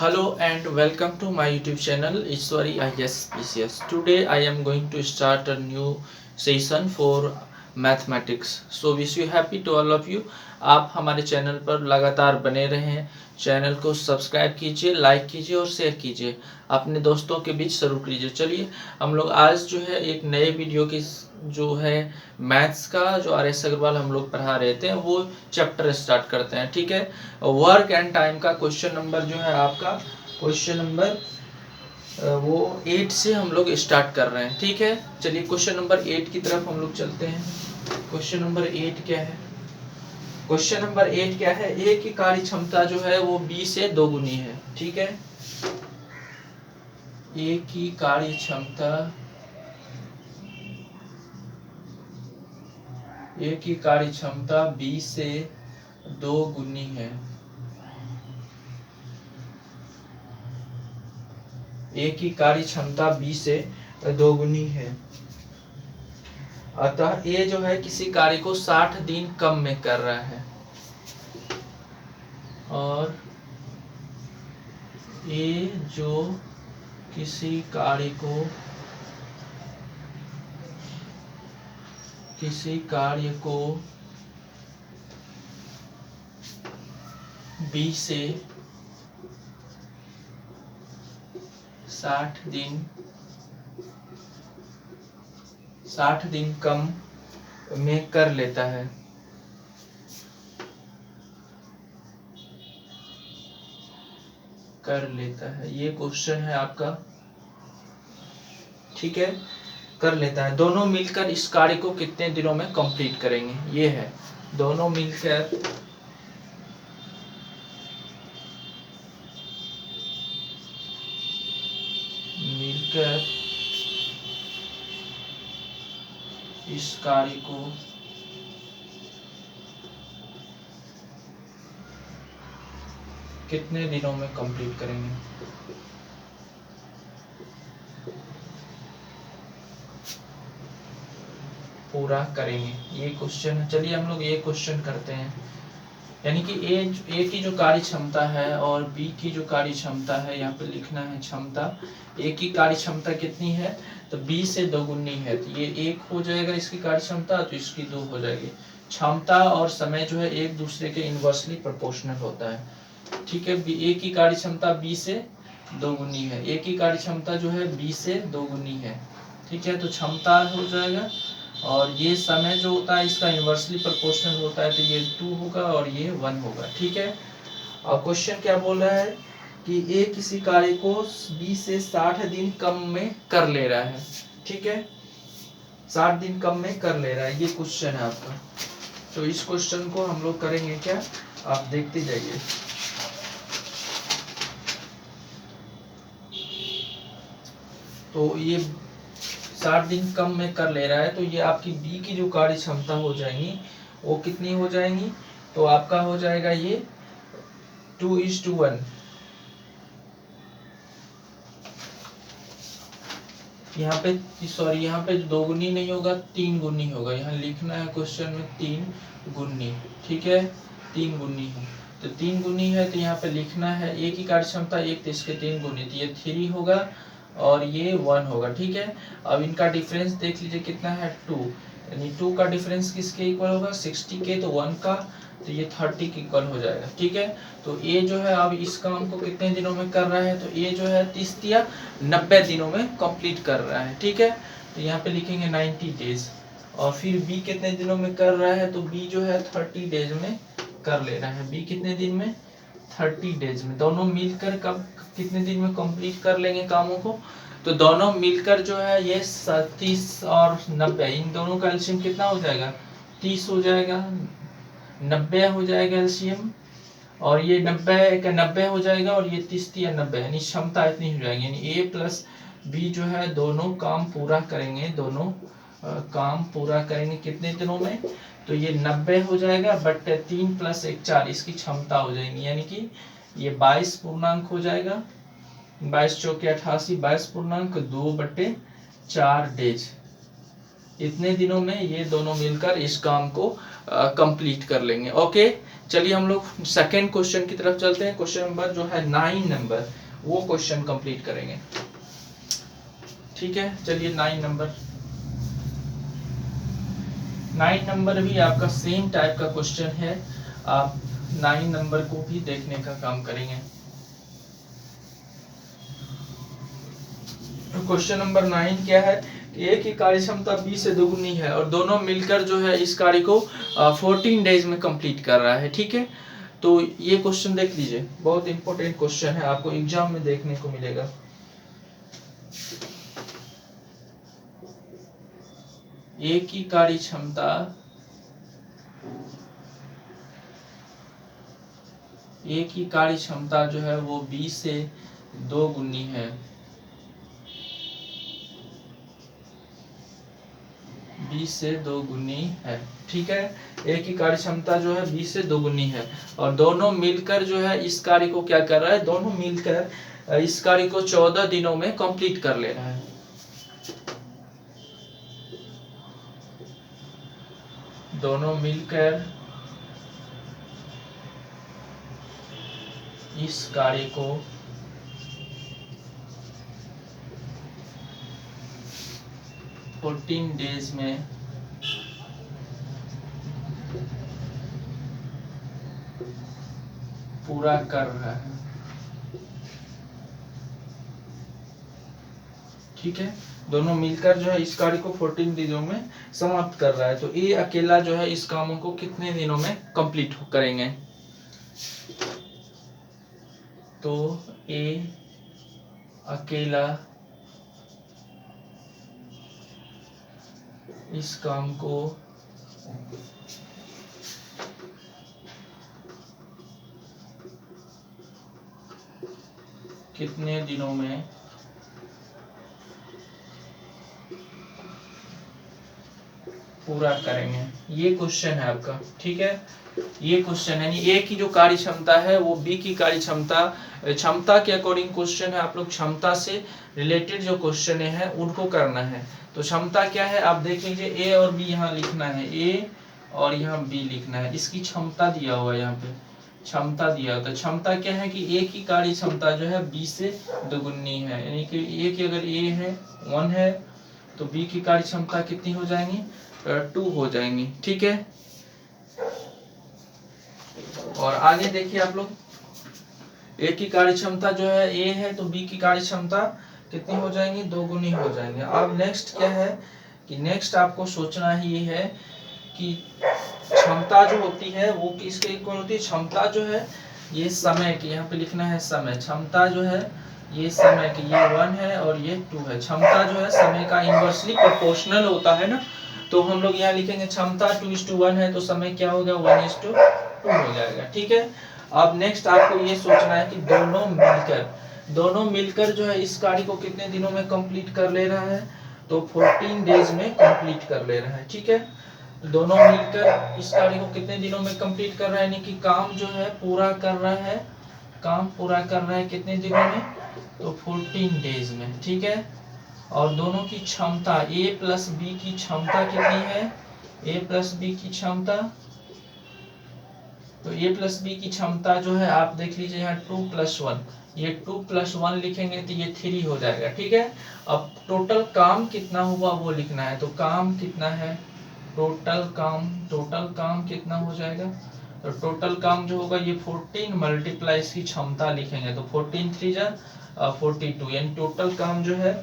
Hello and welcome to my YouTube channel Ishwari IS PCS. Today I am going to start a new session for mathematics. So wish you happy to all of you. आप हमारे channel पर लगातार बने रहें, channel को subscribe कीजिए, like कीजिए और शेयर कीजिए, अपने दोस्तों के बीच जरूर कीजिए। चलिए हम लोग आज जो है एक नए वीडियो की जो है मैथ्स का जो RS अग्रवाल हम लोग पढ़ा रहे थे वो चैप्टर स्टार्ट करते हैं। ठीक है, वर्क एंड टाइम का क्वेश्चन नंबर जो है आपका क्वेश्चन नंबर वो 8 से हम लोग स्टार्ट कर रहे हैं। ठीक है, चलिए क्वेश्चन नंबर 8 की तरफ हम लोग चलते हैं। क्वेश्चन नंबर 8 क्या है? क्वेश्चन नंबर 8 क्या है? ए की कार्य क्षमता जो है वो बी से दोगुनी है। ठीक है, ए की कार्य क्षमता ए की कार्य क्षमता बी से दोगुनी है। ए की कार्य क्षमता बी से दोगुनी है। अतः ए जो है किसी कार्य को 60 दिन कम में कर रहा है और ए जो किसी कार्य को बी से 60 दिन कम में कर लेता है। ये क्वेश्चन है आपका। ठीक है, कर लेता है। दोनों मिलकर इस कार्य को कितने दिनों में कंप्लीट करेंगे? ये है, दोनों मिलकर इस कार्य को कितने दिनों में कंप्लीट करेंगे? पूरा करेंगे, ये क्वेश्चन है। चलिए हम लोग ये क्वेश्चन करते हैं। यानी कि ए की जो कार्य क्षमता है और बी की जो कार्य क्षमता है, यहाँ पे लिखना है क्षमता। ए की कार्य क्षमता कितनी है? तो बी से दोगुनी है, तो ये 1 हो जाएगा इसकी कार्य क्षमता, तो इसकी 2 हो जाएगी। क्षमता और समय जो है एक दूसरे के इनवर्सली प्रोपोर्शनल होता है। ठीक है, ए की कार्य क्षमता बी से दोगुनी है, ए की कार्य क्षमता जो है बी से दोगुनी है। ठीक है, तो क्षमता हो जाएगा और ये समय जो होता है इसका इनवर्सली प्रोपोर्शनल होता है, तो ये 2 होगा और ये 1 होगा। ठीक है, और क्वेश्चन क्या बोल रहा है कि ए किसी कार्य को बी से 60 दिन कम में कर ले रहा है। ठीक है, 60 दिन कम में कर ले रहा है, ये क्वेश्चन है आपका। तो इस क्वेश्चन को हम लोग करेंगे क्या, आप देखते जाइए। तो ये 60 दिन कम में कर ले रहा है, तो ये आपकी बी की जो कार्य क्षमता हो जाएंगी वो कितनी हो जाएंगी? तो आपका हो जाएगा ये 2:1। यहाँ पे दोगुनी नहीं होगा, 3 गुनी होगा। यहाँ लिखना है क्वेश्चन में 3 गुनी। ठीक है, 3 गुनी है, तो 3 गुनी है, तो यहाँ पे लिखना है ए की कार्य क्षमता 1, तो इसके 3 गुनी, तो ये 3 होगा और ये 1 होगा। ठीक है, अब इनका डिफरेंस देख लीजिए कितना है, 2। यानी 2 का डिफरेंस किसके इक्वल होगा? 60 के, तो 1 का, तो ये 30 के इक्वल हो जाएगा। ठीक है, तो ए जो है अब इस काम को कितने दिनों में कर रहा है? तो ए जो है 30 या 90 दिनों में कंप्लीट कर रहा है। ठीक है, तो यहाँ पे लिखेंगे 90 डेज। और फिर बी कितने दिनों में कर रहा है? तो बी जो है 30 डेज में कर ले रहा है। बी कितने दिन में? 30 डेज में। दोनों मिलकर कब कितने दिन में कंप्लीट कर लेंगे कामों को? तो दोनों मिलकर जो है ये 30 और 90, इन दोनों का एलसीएम कितना हो जाएगा? 30 हो जाएगा, 90 हो जाएगा एलसीएम, और ये 90 हो जाएगा, और ये 30 या 90, यानी क्षमता इतनी हो जाएगी। यानी ए प्लस बी जो है दोनों काम पूरा करेंगे, काम पूरा करेंगे कितने दिनों में? तो ये 90 हो जाएगा, बट 3 + 1 4 इसकी क्षमता हो जाएगी। यानी कि ये 22 पूर्णांक हो जाएगा। 22 चौके 88, 22.2/4 डेज। इतने दिनों में ये दोनों मिलकर इस काम को कंप्लीट कर लेंगे। ओके, चलिए हम लोग सेकेंड क्वेश्चन की तरफ चलते हैं। क्वेश्चन नंबर जो है 9 नंबर, वो क्वेश्चन कंप्लीट करेंगे। ठीक है, चलिए 9 नंबर भी आपका सेम टाइप का क्वेश्चन है। आप 9 नंबर को भी देखने का काम करेंगे। क्वेश्चन नंबर 9 क्या है? ए की कार्य क्षमता बी से दोगुनी है और दोनों मिलकर जो है इस कार्य को 14 डेज में कंप्लीट कर रहा है। ठीक है, तो ये क्वेश्चन देख लीजिए, बहुत इंपॉर्टेंट क्वेश्चन है, आपको एग्जाम में देखने को मिलेगा। ए की कार्य क्षमता जो है वो बी से 2 गुनी है। बी से 2 गुनी है। ठीक है, ए की कार्य क्षमता जो है बी से 2 गुनी है और दोनों मिलकर जो है इस कार्य को क्या कर रहा है? दोनों मिलकर इस कार्य को 14 दिनों में कंप्लीट कर ले रहा है। दोनों मिलकर इस कार्य को 14 डेज में पूरा कर रहा है। ठीक है, दोनों मिलकर जो है इस कार्य को 14 दिनों में समाप्त कर रहा है। तो ए अकेला जो है इस कामों को कितने दिनों में कंप्लीट करेंगे? तो ए अकेला इस काम को कितने दिनों में पूरा करेंगे? ये क्वेश्चन है आपका। ठीक है, ये क्वेश्चन है, ए की जो कार्य क्षमता है वो बी की कार्य क्षमता के अकॉर्डिंग क्वेश्चन है। आप लोग क्षमता से रिलेटेड जो क्वेश्चन है उनको करना है। तो क्षमता क्या है आप देख लीजिए, ए और बी यहाँ लिखना है, ए और यहाँ बी लिखना है। इसकी क्षमता दिया हुआ है, यहाँ पे क्षमता दिया हुआ। तो क्षमता क्या है कि ए की कार्य क्षमता जो है बी से दोगुनी है, यानी कि ए की अगर ए है 1 है तो बी की कार्य क्षमता कितनी हो जाएंगी? 2 हो जाएंगी। ठीक है, और आगे देखिए आप लोग, ए की कार्य क्षमता जो है ए है तो बी की कार्य क्षमता कितनी हो जाएंगी? 2 गुनी हो जाएंगे। अब नेक्स्ट क्या है कि नेक्स्ट आपको सोचना ही है कि क्षमता जो होती है वो किसके इक्वल होती है? क्षमता जो है ये समय की, यहाँ पे लिखना है समय, क्षमता जो है ये समय की, ये 1 है और ये 2 है। क्षमता जो है समय का इनवर्सली प्रोपोर्शनल होता है ना, तो हम लोग यहाँ लिखेंगे क्षमता 2:1 है तो समय क्या हो गया? 1:2 हो जाएगा। ठीक है, अब नेक्स्ट आपको ये सोचना है कि दोनों मिलकर जो है इस कार्य को कितने दिनों में कंप्लीट कर ले रहा है? तो 14 डेज में कंप्लीट कर ले रहा है। ठीक है, दोनों मिलकर इस कार्य को कितने दिनों में कंप्लीट कर रहा है, यानी कि काम जो है पूरा कर रहा है, काम पूरा कर रहा है कितने दिनों में? तो 14 डेज में। ठीक है, और दोनों की क्षमता a प्लस बी की क्षमता कितनी है? a प्लस बी की क्षमता, तो a प्लस बी की क्षमता जो है आप देख लीजिए यहाँ 2 + 1, ये 2 + 1 लिखेंगे तो ये 3 हो जाएगा। ठीक है, अब टोटल काम कितना हुआ वो लिखना है। तो काम कितना है? टोटल काम कितना हो जाएगा? तो टोटल काम जो होगा ये 14 मल्टीप्लाई इसकी क्षमता लिखेंगे तो 14 3 जा 42, यानी टोटल काम जो है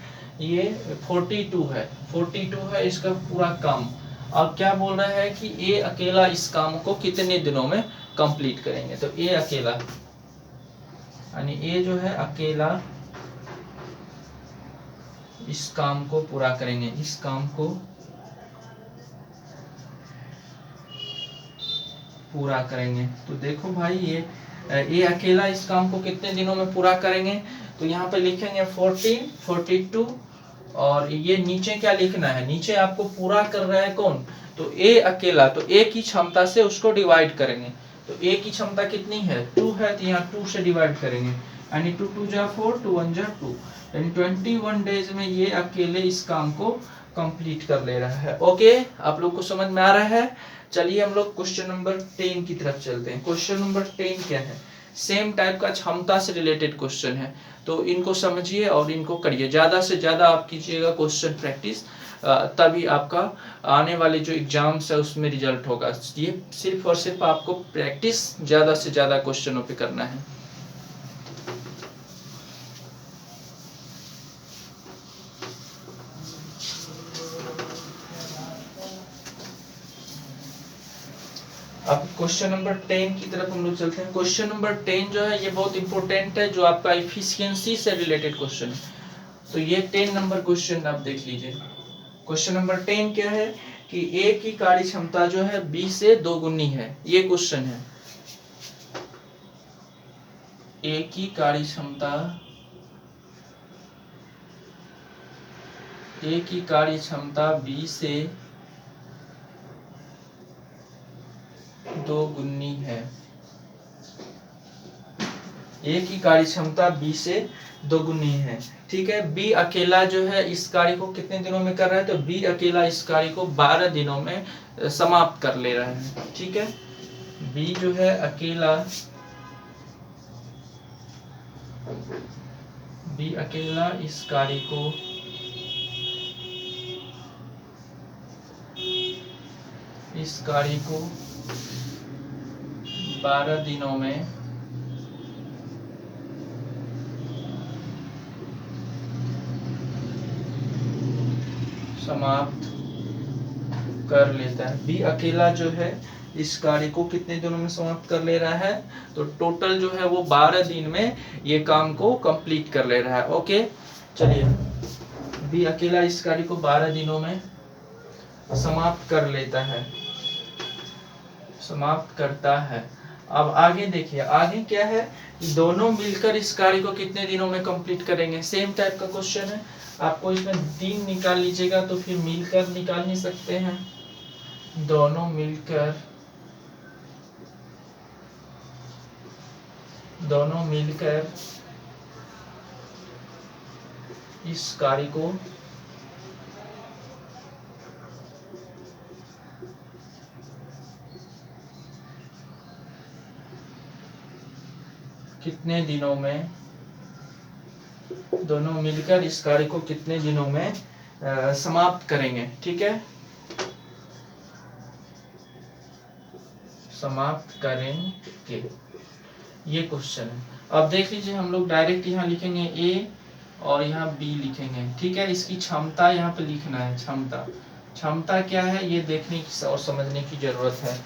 ये 42 है इसका पूरा काम। अब क्या बोल रहा है कि ए अकेला इस काम को कितने दिनों में कंप्लीट करेंगे? तो ए अकेला, यानी ए जो है अकेला इस काम को पूरा करेंगे, इस काम को पूरा करेंगे। तो देखो भाई ये अकेला इस काम को कितने दिनों में पूरा करेंगे? तो यहाँ पे लिखेंगे 14, 42 और ये नीचे क्या लिखना है? नीचे आपको पूरा कर रहा है कौन? तो ए अकेला, तो ए की क्षमता से उसको डिवाइड करेंगे। तो ए की क्षमता कितनी है? 2 है तो यहाँ 2 से डिवाइड करेंगे, यानी 2 2 जा 4, 2 1 जा 2, यानी 21 डेज में ये अकेले इस काम को कंप्लीट कर ले रहा है। ओके, आप लोग को समझ में आ रहा है? चलिए हम लोग क्वेश्चन नंबर 10 की तरफ चलते हैं। क्वेश्चन नंबर 10 क्या है, सेम टाइप का क्षमता से रिलेटेड क्वेश्चन है, तो इनको समझिए और इनको करिए, ज्यादा से ज्यादा आप कीजिएगा क्वेश्चन प्रैक्टिस, तभी आपका आने वाले जो एग्जाम्स है उसमें रिजल्ट होगा। ये सिर्फ और सिर्फ आपको प्रैक्टिस ज्यादा से ज्यादा क्वेश्चनों पे करना है। अब क्वेश्चन नंबर 10 की तरफ हम लोग चलते हैं। क्वेश्चन नंबर 10 जो है ये बहुत इंपॉर्टेंट है, जो आपका इफिशियंसी से रिलेटेड क्वेश्चन है। तो ये 10 नंबर क्वेश्चन आप देख लीजिए। क्वेश्चन नंबर 10 क्या है कि ए की कार्य क्षमता जो है बी से 2 गुनी है। ये क्वेश्चन है, ए की कार्य क्षमता, ए की कार्य क्षमता बी से 2 गुनी है। ए की कार्य क्षमता बी से 2 गुनी है, ठीक है। बी अकेला जो है इस कार्य को कितने दिनों में कर रहा है, तो बी अकेला इस कार्य को 12 दिनों में समाप्त कर ले रहा है, ठीक है। बी जो है अकेला, बी अकेला इस कार्य को 12 दिनों में समाप्त कर लेता है। बी अकेला जो है इस कार्य को कितने दिनों में समाप्त कर ले रहा है, तो टोटल जो है वो 12 दिन में ये काम को कंप्लीट कर ले रहा है। ओके, चलिए, बी अकेला इस कार्य को 12 दिनों में समाप्त कर लेता है, समाप्त करता है। अब आगे देखिए, आगे क्या है, दोनों मिलकर इस कार्य को कितने दिनों में कंप्लीट करेंगे। सेम टाइप का क्वेश्चन है, आपको इसमें 3 निकाल लीजिएगा तो फिर मिलकर निकाल नहीं सकते हैं। दोनों मिलकर इस कार्य को कितने दिनों में, दोनों मिलकर इस कार्य को कितने दिनों में समाप्त करेंगे, ठीक है, समाप्त करेंगे। ये क्वेश्चन है। अब देख लीजिए, हम लोग डायरेक्ट यहाँ लिखेंगे ए और यहाँ बी लिखेंगे, ठीक है। इसकी क्षमता यहाँ पे लिखना है, क्षमता, क्षमता क्या है ये देखने की और समझने की जरूरत है।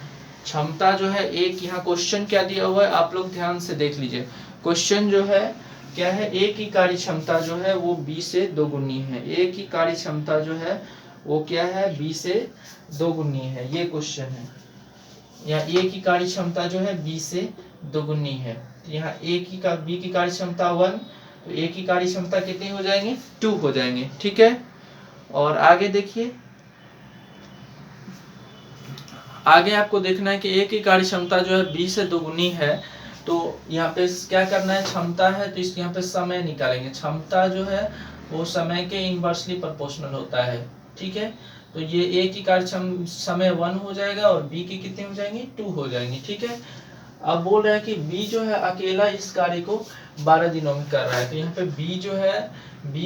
क्षमता जो है, एक यहाँ क्वेश्चन क्या दिया हुआ है आप लोग ध्यान से देख लीजिए। क्वेश्चन जो है क्या है, ए की कार्य क्षमता जो है वो बी से 2 गुनी है। ए की कार्य क्षमता जो है वो क्या है, बी से 2 गुनी है, ये क्वेश्चन है। यहाँ ए की कार्य क्षमता जो है बी से 2 गुनी है, यहाँ बी की कार्य क्षमता 1, तो ए की कार्य क्षमता कितनी हो जाएंगे, 2 हो जाएंगे, ठीक है। और आगे देखिए, आगे आपको देखना है कि ए की कार्य क्षमता जो है बी से 2 गुनी है, तो यहाँ पे क्या करना है, क्षमता है तो इसके यहाँ पे समय निकालेंगे। क्षमता जो है वो समय के इनवर्सली प्रोपोर्शनल होता है, ठीक है। तो ये ए की कार्य समय 1 हो जाएगा और बी की कितनी हो जाएंगी, 2 हो जाएंगी, ठीक है। अब बोल रहा है कि बी जो है अकेला इस कार्य को 12 दिनों में कर रहा है, तो यहाँ पे बी जो है, बी